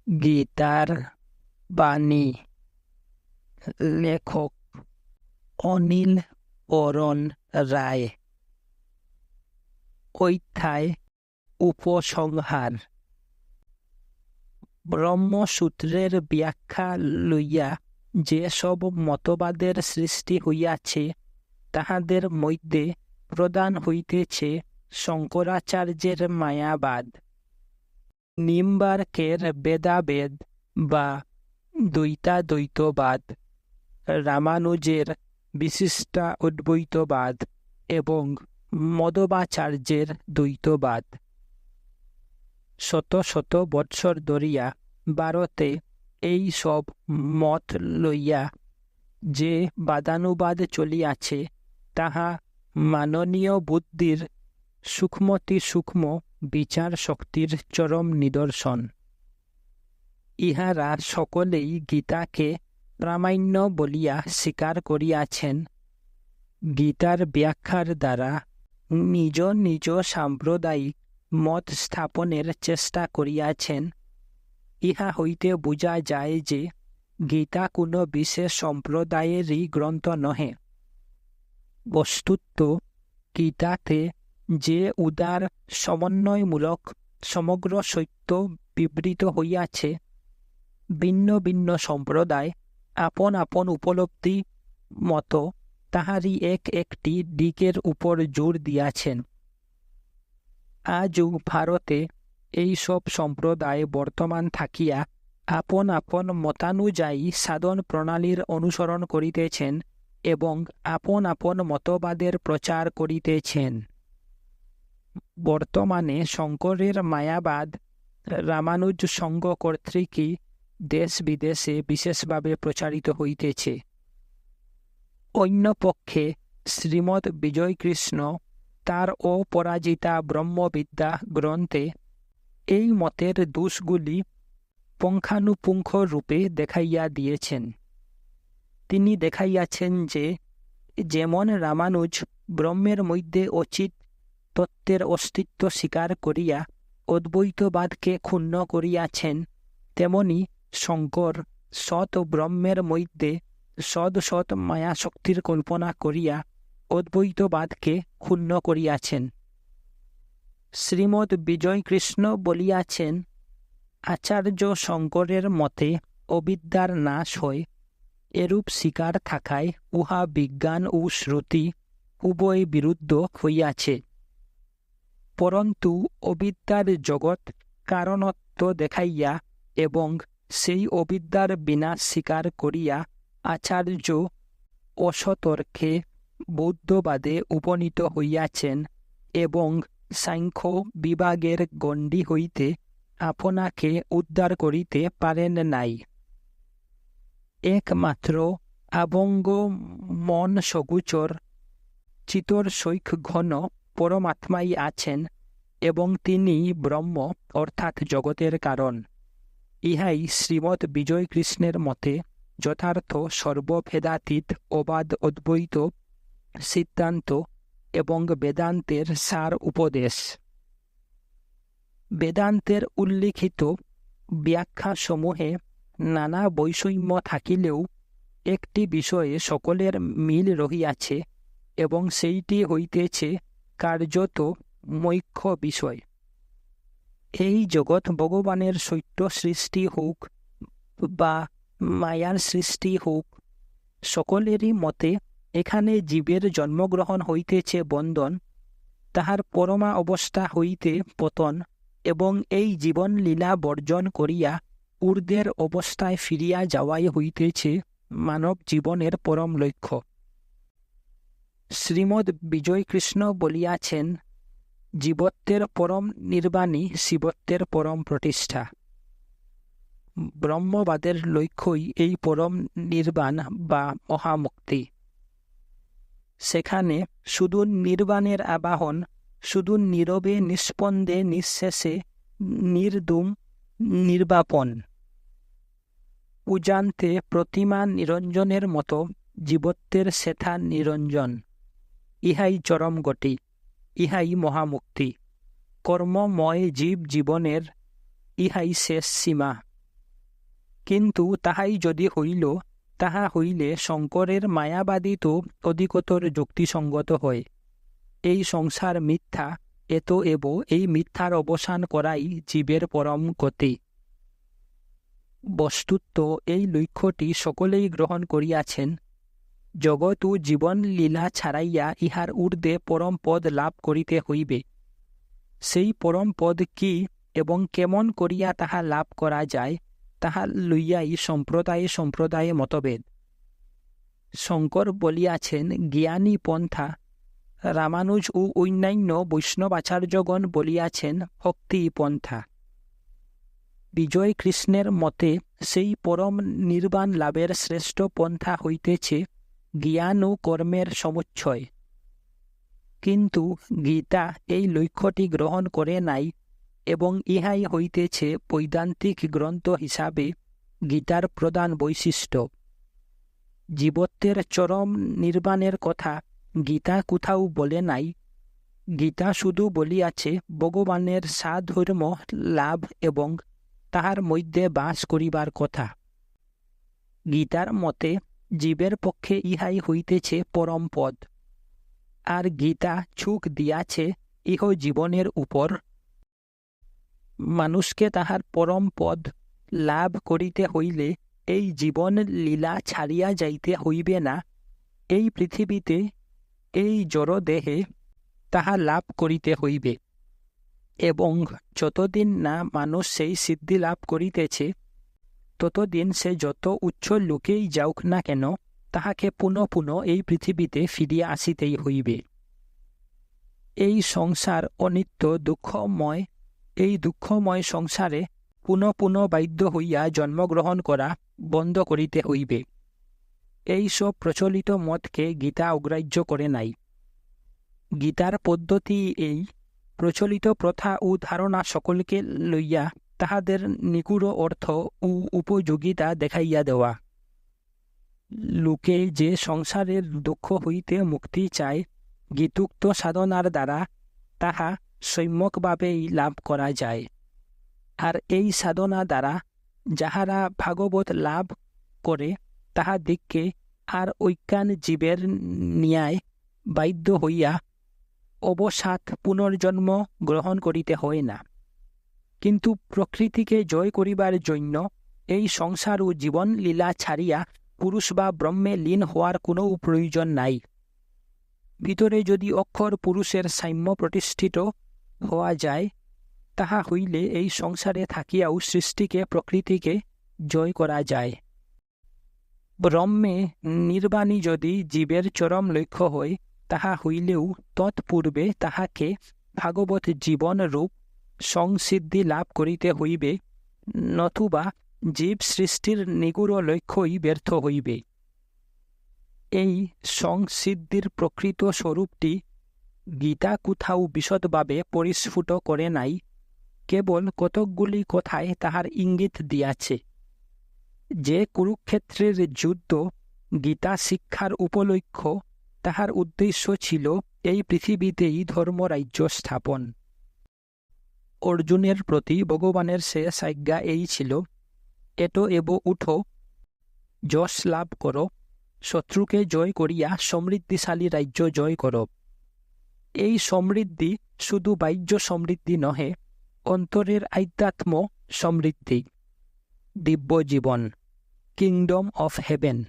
গীতার বাণী। লেখক অনিল অরণ রায়। অধ্যায় উপসংহার। ব্রহ্মসূত্রের ব্যাখ্যা লইয়া যে সব মতবাদের সৃষ্টি হইয়াছে, তাহাদের মধ্যে প্রধান হইতেছে শঙ্করাচার্যের মায়াবাদ, নিম্বার্কের বেদাবেদ বা দ্বৈতাদ্বৈতবাদ, রামানুজের বিশিষ্টা অদ্বৈতবাদ এবং মধ্বাচার্যের দ্বৈতবাদ। শত শত বৎসর ধরিয়া ভারতে এই সব মত লইয়া যে বাদানুবাদ চলিয়াছে, তাহা মাননীয় বুদ্ধির সূক্ষ্মতিসূক্ষ্ম বিচার শক্তির চরম নিদর্শন। ইহারা সকলেই গীতাকে প্রামাণ্য বলিয়া স্বীকার করিয়াছেন। গীতার ব্যাখ্যার দ্বারা নিজ নিজ সাম্প্রদায়িক মত স্থাপনের চেষ্টা করিয়াছেন। ইহা হইতে বোঝা যায় যে গীতা কোনো বিশেষ সম্প্রদায়েরই গ্রন্থ নহে। বস্তুত গীতাতে যে উদার সমন্বয়মূলক সমগ্র সত্য বিবৃত হইয়াছে, ভিন্ন ভিন্ন সম্প্রদায় আপন আপন উপলব্ধি মতো তাহারই এক একটি দিকের উপর জোর দিয়াছেন। আজও ভারতে এই সব সম্প্রদায় বর্তমান থাকিয়া আপন আপন মতানুযায়ী সাধন প্রণালীর অনুসরণ করিতেছেন এবং আপন আপন মতবাদের প্রচার করিতেছেন। বর্তমানে শঙ্করের মায়াবাদ রামানুজ সংঘ কর্তৃকই দেশ বিদেশে বিশেষভাবে প্রচারিত হইতেছে। অন্যপক্ষে শ্রীমৎ বিজয়কৃষ্ণ তার অপরাজিতা ব্রহ্মবিদ্যা গ্রন্থে এই মতের দোষগুলি পুঙ্খানুপুঙ্খ রূপে দেখাইয়া দিয়েছেন। তিনি দেখাইয়াছেন যে যেমন রামানুজ ব্রহ্মের মধ্যে অচিত তত্ত্বের অস্তিত্ব স্বীকার করিয়া অদ্বৈতবাদকে ক্ষুণ্ণ করিয়াছেন, তেমনি শঙ্কর সৎ ব্রহ্মের মধ্যে সৎ সৎ মায়াশক্তির কল্পনা করিয়া অদ্বৈতবাদকে ক্ষুণ্ণ করিয়াছেন। শ্রীমৎ বিজয়কৃষ্ণ বলিয়াছেন, আচার্য শঙ্করের মতে অবিদ্যার নাশ হয়, এরূপ স্বীকার থাকায় উহা বিজ্ঞান ও শ্রুতি উভয় বিরুদ্ধ হইয়াছে। পরন্তু অবিদ্যার জগৎ কারণত্ব দেখাইয়া এবং সেই অবিদ্যার বিনাশ স্বীকার করিয়া আচার্য অসতর্কে বৌদ্ধবাদে উপনীত হইয়াছেন এবং সাংখ্য বিভাগের গণ্ডি হইতে আপনাকে উদ্ধার করিতে পারেন নাই। একমাত্র আবঙ্গ মন সগুচর চিতর সৈখ ঘন পরমাত্মাই আছেন এবং তিনি ব্রহ্ম অর্থাৎ জগতের কারণ। ইহাই শ্রীমৎ বিজয়কৃষ্ণের মতে যথার্থ সর্বভেদাতীত অবাধ অদ্বৈত সিদ্ধান্ত এবং বেদান্তের সার উপদেশ। বেদান্তের উল্লিখিত ব্যাখ্যাসমূহে নানা বৈষম্য থাকিলেও একটি বিষয়ে সকলের মিল রহিয়াছে এবং সেইটি হইতেছে কার্যত মুখ্য বিষয়। এই জগৎ ভগবানের সত্য সৃষ্টি হোক বা মায়ার সৃষ্টি হোক, সকলেরই মতে এখানে জীবের জন্মগ্রহণ হইতেছে বন্ধন, তাহার পরমা অবস্থা হইতে পতন এবং এই জীবন লীলা বর্জন করিয়া ঊর্ধ্বের অবস্থায় ফিরিয়া যাওয়াই হইতেছে মানব জীবনের পরম লক্ষ্য। শ্রীমৎ বিজয়কৃষ্ণ বলিয়াছেন, জীবত্বের পরম নির্বাণই শিবত্বের পরম প্রতিষ্ঠা। ব্রহ্মবাদের লক্ষ্যই এই পরম নির্বাণ বা মহামুক্তি। সেখানে শুধু নির্বাণের আবাহন, শুধু নীরবে নিস্পন্দে নিঃশেষে নির্দুম নির্বাপন। পূজান্তে প্রতিমা নিরঞ্জনের মতো জীবত্বের সেথা নিরঞ্জন। ইহাই চরম গতি, ইহাই মহামুক্তি। কর্মময় জীব জীবনের ইহাই শেষ সীমা। কিন্তু তাহাই যদি হইল, তাহা হইলে শঙ্করের মায়াবাদী তো অধিকতর যুক্তিসঙ্গত হয়। এই সংসার মিথ্যা, এত এব এই মিথ্যার অবসান করাই জীবের পরম গতি। বস্তুত এই লক্ষ্যটি সকলেই গ্রহণ করিয়াছেন। জগৎ ও জীবন লীলা ছাড়াইয়া ইহার ঊর্ধ্বে পরম পদ লাভ করিতে হইবে। সেই পরম পদ কি এবং কেমন করিয়া তাহা লাভ করা যায়, তাহা লইয়াই সম্প্রদায়ে সম্প্রদায়ে মতভেদ। শঙ্কর বলিয়াছেন জ্ঞানী পন্থা, রামানুজ ও অন্যান্য বৈষ্ণবাচার্যগণ বলিয়াছেন ভক্তি পন্থা। বিজয় কৃষ্ণের মতে সেই পরম নির্বাণ লাভের শ্রেষ্ঠ পন্থা হইতেছে জ্ঞান ও কর্মের সমুচ্ছয়। কিন্তু গীতা এই লক্ষ্যটি গ্রহণ করে নাই এবং ইহাই হইতেছে বৈদান্তিক গ্রন্থ হিসাবে গীতার প্রধান বৈশিষ্ট্য। জীবত্বের চরম নির্বাণের কথা গীতা কোথাও বলে নাই। গীতা শুধু বলিয়াছে ভগবানের সাধর্ম লাভ এবং তাহার মধ্যে বাস করিবার কথা। গীতার মতে জীবের পক্ষে ইহাই হইতেছে পরম পদ। আর গীতা ছুক দিয়াছে ইহ জীবনের উপর। মানুষকে তাহার পরম পদ লাভ করিতে হইলে এই জীবন লীলা ছাড়িয়া যাইতে হইবে না। এই পৃথিবীতে এই জড়দেহে তাহা লাভ করিতে হইবে। এবং যতদিন না মানুষ সেই সিদ্ধি লাভ করিতেছে, ততদিন সে যত উচ্চ লোকেই যাউক না কেন, তাহাকে পুনঃ পুনঃ এই পৃথিবীতে ফিরিয়া আসিতেই হইবে। এই সংসার অনিত্য দুঃখময়। এই দুঃখময় সংসারে পুনঃ পুনঃ বাধ্য হইয়া জন্মগ্রহণ করা বন্ধ করিতে হইবে। এই সব প্রচলিত মতকে গীতা অগ্রাহ্য করে নাই। গীতার পদ্ধতি এই প্রচলিত প্রথা ও ধারণা সকলকে লইয়া তাহাদের নিগুড় অর্থ ও উপযোগিতা দেখাইয়া দেওয়া। লোকে যে সংসারের দুঃখ হইতে মুক্তি চায়, গীতুক্ত সাধনার দ্বারা তাহা সম্যকভাবেই লাভ করা যায়। আর এই সাধনা দ্বারা যাহারা ভাগবত লাভ করে, তাহাদিগকে আর ঐক্যান জীবের ন্যায় বাধ্য হইয়া অবসাদ পুনর্জন্ম গ্রহণ করিতে হয় না। কিন্তু প্রকৃতিকে জয় করিবার জন্য এই সংসার ও জীবন লীলা ছাড়িয়া পুরুষ বা ব্রহ্মে লীন হওয়ার কোনো প্রয়োজন নাই। ভিতরে যদি অক্ষর পুরুষের সাম্য প্রতিষ্ঠিত হওয়া যায়, তাহা হইলে এই সংসারে থাকিয়াও সৃষ্টিকে প্রকৃতিকে জয় করা যায়। ব্রহ্মে নির্বাণী যদি জীবের চরম লক্ষ্য হয়, তাহা হইলেও তৎপূর্বে তাহাকে ভাগবত জীবন রূপ সংসিদ্ধি লাভ করিতে হইবে, নতুবা জীব সৃষ্টির নিগুড় লক্ষ্যই ব্যর্থ হইবে। এই সংসিদ্ধির প্রকৃত স্বরূপটি গীতা কোথাও বিশদভাবে পরিস্ফুট করে নাই, কেবল কতকগুলি কথায় তাহার ইঙ্গিত দিয়াছে। যে কুরুক্ষেত্রের যুদ্ধ গীতা শিক্ষার উপলক্ষ্য, তাহার উদ্দেশ্য ছিল এই পৃথিবীতেই ধর্মরাজ্য স্থাপন। অর্জুনের প্রতি ভগবানের শেষ আজ্ঞা এই ছিল, এটো এব উঠো, যশ লাভ করো, শত্রুকে জয় করিয়া সমৃদ্ধিশালী রাজ্য জয় করো। এই সমৃদ্ধি শুধু বাহ্য সমৃদ্ধি নহে, অন্তরের আধ্যাত্ম সমৃদ্ধি, দিব্য জীবন, কিংডম অফ হেভেন।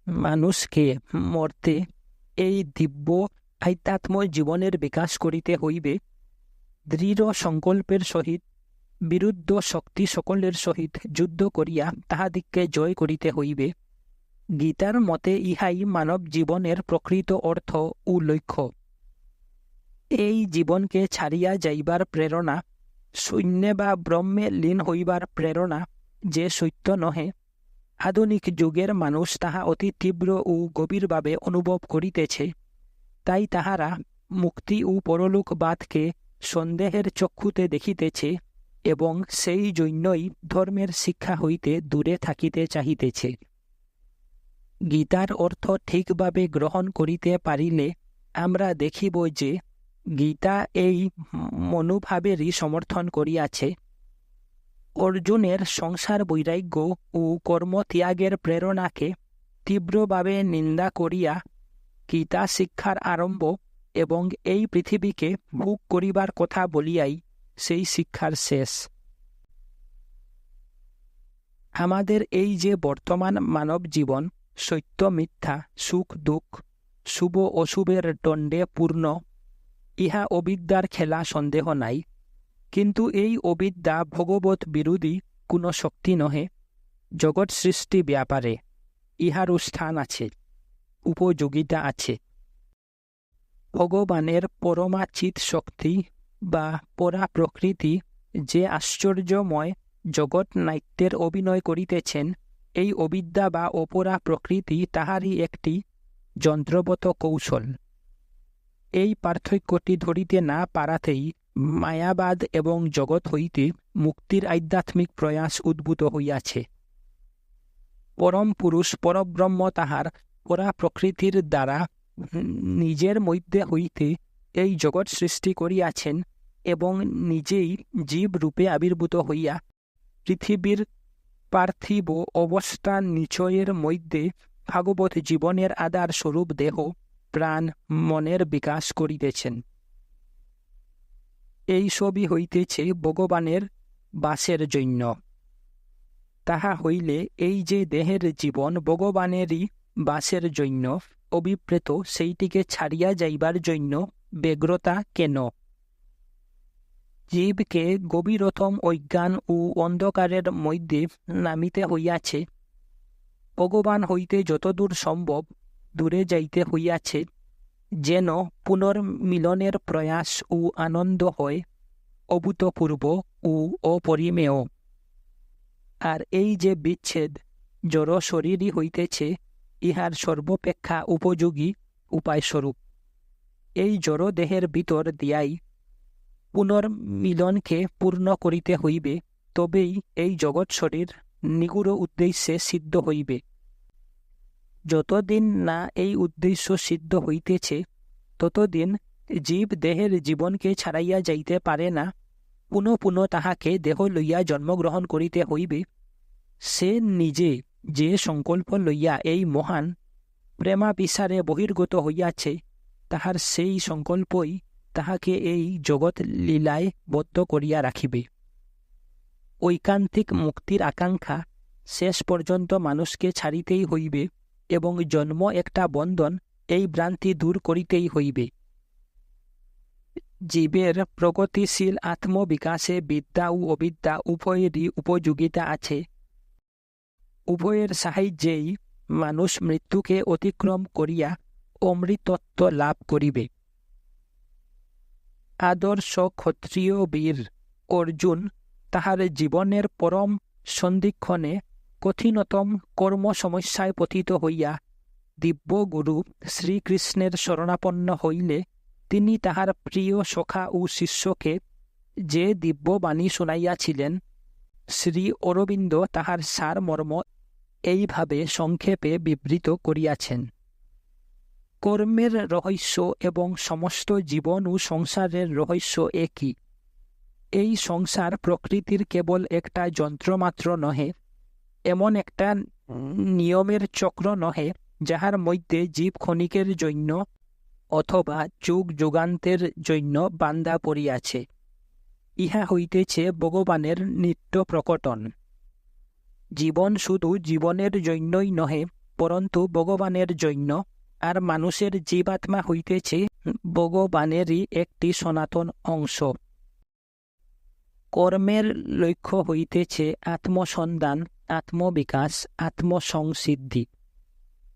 মানুষকে মর্তে এই দিব্য আধ্যাত্ম জীবনের বিকাশ করিতে হইবে। দৃঢ় সংকল্পের সহিত বিরুদ্ধ শক্তি সকলের সহিত যুদ্ধ করিয়া তাহাদিগকে জয় করিতে হইবে। গীতার মতে ইহাই মানব জীবনের প্রকৃত অর্থ ও লক্ষ্য। এই জীবনকে ছাড়িয়া যাইবার প্রেরণা, শূন্যে বা ব্রহ্মে লীন হইবার প্রেরণা যে সত্য নহে, আধুনিক যুগের মানুষ তাহা অতি তীব্র ও গভীরভাবে অনুভব করিতেছে। তাই তাহারা মুক্তি ও পরলোকবাদকে সন্দেহের চক্ষুতে দেখিতেছে এবং সেই জন্যই ধর্মের শিক্ষা হইতে দূরে থাকিতে চাহিতেছে। গীতার অর্থ ঠিকভাবে গ্রহণ করিতে পারিলে আমরা দেখিব যে গীতা এই মনোভাবেরই সমর্থন করিয়াছে। অর্জুনের সংসার বৈরাগ্য ও কর্মত্যাগের প্রেরণাকে তীব্রভাবে নিন্দা করিয়া গীতা শিক্ষার আরম্ভ এবং এই পৃথিবীকে ভোগ করিবার কথা বলিয়াই সেই শিক্ষার শেষ। আমাদের এই যে বর্তমান মানব জীবন সত্য মিথ্যা, সুখ দুঃখ, শুভ অশুভের দণ্ডে পূর্ণ, ইহা অবিদ্যার খেলা, সন্দেহ নাই। কিন্তু এই অবিদ্যা ভগবৎ বিরোধী কোনো শক্তি নহে। জগৎ সৃষ্টি ব্যাপারে ইহারও স্থান আছে, উপযোগিতা আছে। ভগবানের পরমাচিত শক্তি বা পরা প্রকৃতি যে আশ্চর্যময় জগৎ নাট্যের অভিনয় করিতেছেন, এই অবিদ্যা বা অপরা প্রকৃতি তাহারই একটি যন্ত্রবৎ কৌশল। এই পার্থক্যটি ধরিতে না পারাতেই মায়াবাদ এবং জগৎ হইতে মুক্তির আধ্যাত্মিক প্রয়াস উদ্ভূত হইয়াছে। পরম পুরুষ পরব্রহ্ম তাহার পরা প্রকৃতির দ্বারা নিজের মধ্যে হইতে এই জগৎ সৃষ্টি করিয়াছেন এবং নিজেই জীব রূপে আবির্ভূত হইয়া পৃথিবীর পার্থিব অবস্থা নিচয়ের মধ্যে ভাগবত জীবনের আধার স্বরূপ দেহ, প্রাণ, মনের বিকাশ করিতেছেন। এই সবই হইতেছে ভগবানের বাসের জন্য। তাহা হইলে এই যে দেহের জীবন ভগবানেরই বাসের জন্য অভিপ্রেত, সেইটিকে ছাড়িয়া যাইবার জন্য ব্যগ্রতা কেন? জীবকে গভীরতম অজ্ঞান ও অন্ধকারের মধ্যে নামিতে হইয়াছে। ভগবান হইতে যতদূর সম্ভব দূরে যাইতে হইয়াছে, যেন পুনর্মিলনের প্রয়াস ও আনন্দ হয় অভূতপূর্ব ও অপরিমেয়। আর এই যে বিচ্ছেদ জড় শরীরই হইতেছে ইহার সর্বাপেক্ষা উপযোগী উপায়স্বরূপ। এই জড় দেহের ভিতর দিয়াই পুনর্মিলনকে পূর্ণ করিতে হইবে, তবেই এই জগৎ শরীর নিগুড় উদ্দেশ্যে সিদ্ধ হইবে। যতদিন না এই উদ্দেশ্য সিদ্ধ হইতেছে, ততদিন জীব দেহের জীবনকে ছাড়াইয়া যাইতে পারে না। পুনঃ পুনঃ তাহাকে দেহ লইয়া জন্মগ্রহণ করিতে হইবে। সে নিজে যে সংকল্প লইয়া এই মহান প্রেমাবিসারে বহির্গত হইয়াছে, তাহার সেই সংকল্পই তাহাকে এই জগৎ লীলায় বদ্ধ করিয়া রাখিবে। ঐকান্তিক মুক্তির আকাঙ্ক্ষা শেষ পর্যন্ত মানুষকে ছাড়িতেই হইবে এবং জন্ম একটা বন্ধন, এই ভ্রান্তি দূর করিতেই হইবে। জীবের প্রগতিশীল আত্মবিকাশে বিদ্যা ও অবিদ্যা উভয়েরই উপযোগিতা আছে। উভয়ের সাহায্যেই মানুষ মৃত্যুকে অতিক্রম করিয়া অমৃতত্ব লাভ করিবে। আদর্শ ক্ষত্রিয় বীর অর্জুন তাহার জীবনের পরম সন্ধিক্ষণে কঠিনতম কর্ম সমস্যায় পতিত হইয়া দিব্য গুরু শ্রীকৃষ্ণের শরণাপন্ন হইলে তিনি তাহার প্রিয় সখা ও শিষ্যকে যে দিব্যবাণী শুনাইয়াছিলেন, শ্রী অরবিন্দ তাহার সারমর্ম এইভাবে সংক্ষেপে বিবৃত করিয়াছেন। কর্মের রহস্য এবং সমস্ত জীবন ও সংসারের রহস্য একই। এই সংসার প্রকৃতির কেবল একটা যন্ত্রমাত্র নহে, এমন একটা নিয়মের চক্র নহে যাহার মধ্যে জীব ক্ষণিকের জন্য অথবা যুগ যুগান্তের জন্য বান্ধা পড়িয়াছে। ইহা হইতেছে ভগবানের নিত্য প্রকটন। জীবন শুধু জীবনের জন্যই নহে, পরন্তু ভগবানের জন্য, আর মানুষের জীবাত্মা হইতেছে ভগবানেরই একটি সনাতন অংশ। কর্মের লক্ষ্য হইতেছে আত্মসন্ধান, আত্মবিকাশ, আত্মসংসিদ্ধি।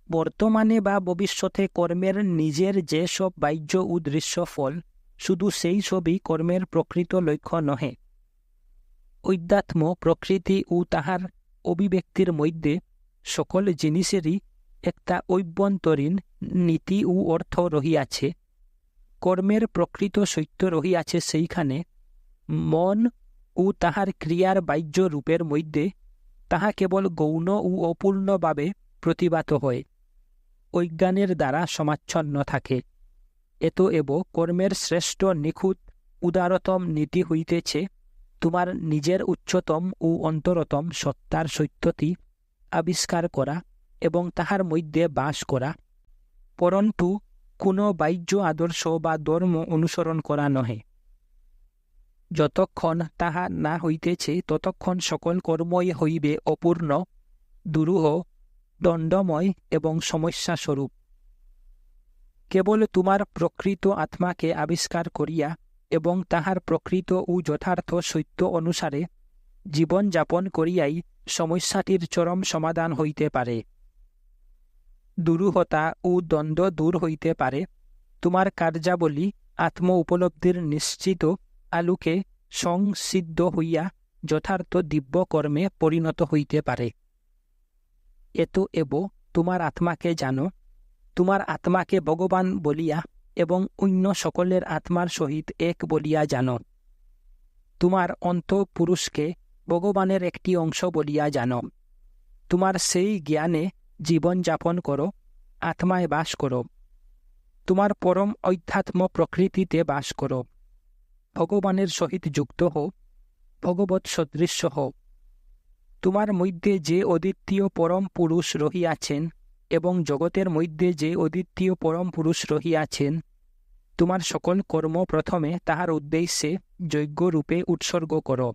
বর্তমানে বা ভবিষ্যতে কর্মের নিজের যে সব বাহ্য ও দৃশ্য ফল, শুধু সেই সবই কর্মের প্রকৃত লক্ষ্য নহে। অধ্যাত্ম প্রকৃতি ও তাহার অভিব্যক্তির মধ্যে সকল জিনিসেরই একটা অভ্যন্তরীণ নীতি ও অর্থ রহিয়াছে। কর্মের প্রকৃত সত্য রহিয়াছে সেইখানে। মন ও তাহার ক্রিয়ার বাহ্য রূপের মধ্যে তাহা কেবল গৌণ ও অপূর্ণভাবে প্রতিভাত হয়, অজ্ঞানের দ্বারা সমাচ্ছন্ন থাকে। এতএব কর্মের শ্রেষ্ঠ নিখুঁত উদারতম নীতি হইতেছে তোমার নিজের উচ্চতম ও অন্তরতম সত্তার সত্যটি আবিষ্কার করা এবং তাহার মধ্যে বাস করা, পরন্তু কোনো বাহ্য আদর্শ বা ধর্ম অনুসরণ করা নহে। যতক্ষণ তাহা না হইতেছে ততক্ষণ সকল কর্মই হইবে অপূর্ণ, দুরূহ, দণ্ডময় এবং সমস্যাস্বরূপ। কেবল তোমার প্রকৃত আত্মাকে আবিষ্কার করিয়া এবং তাহার প্রকৃত ও যথার্থ সত্য অনুসারে জীবনযাপন করিয়াই সমস্যাটির চরম সমাধান হইতে পারে, দুরূহতা ও দ্বন্দ্ব দূর হইতে পারে, তোমার কার্যাবলী আত্ম উপলব্ধির নিশ্চিত আলোকে সংসিদ্ধ হইয়া যথার্থ দিব্য কর্মে পরিণত হইতে পারে। এত এব তোমার আত্মাকে জানো, তোমার আত্মাকে ভগবান বলিয়া এবং অন্য সকলের আত্মার সহিত এক বলিয়া জানো। তোমার অন্তঃপুরুষকে ভগবানের একটি অংশ বলিয়া জানো। তোমার সেই জ্ঞানে জীবনযাপন করো, আত্মায় বাস করো। তোমার পরম অধ্যাত্ম প্রকৃতিতে বাস করো। ভগবানের সহিত যুক্ত হও, ভগবৎ সদৃশ্য হও। তোমার মধ্যে যে অদ্বিতীয় পরম পুরুষ রহিয়াছেন এবং জগতের মধ্যে যে অদ্বিতীয় পরম পুরুষ রহিয়াছেন, তোমার সকল কর্ম প্রথমে তাহার উদ্দেশ্যে যজ্ঞরূপে উৎসর্গ করো।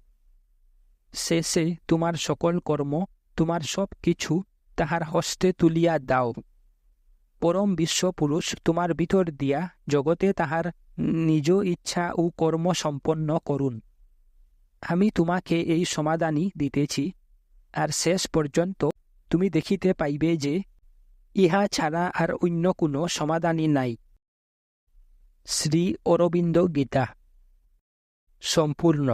শেষে তোমার সকল কর্ম, তোমার সব কিছু তাহার হস্তে তুলিয়া দাও। পরম বিশ্বপুরুষ তোমার ভিতর দিয়া জগতে তাহার নিজ ইচ্ছা ও কর্ম সম্পন্ন করুন। আমি তোমাকে এই সমাধানই দিতেছি, আর শেষ পর্যন্ত তুমি দেখিতে পাইবে যে ইহা ছাড়া আর অন্য কোনো সমাধানই নাই। শ্রী অরবিন্দ গীতা সম্পূর্ণ।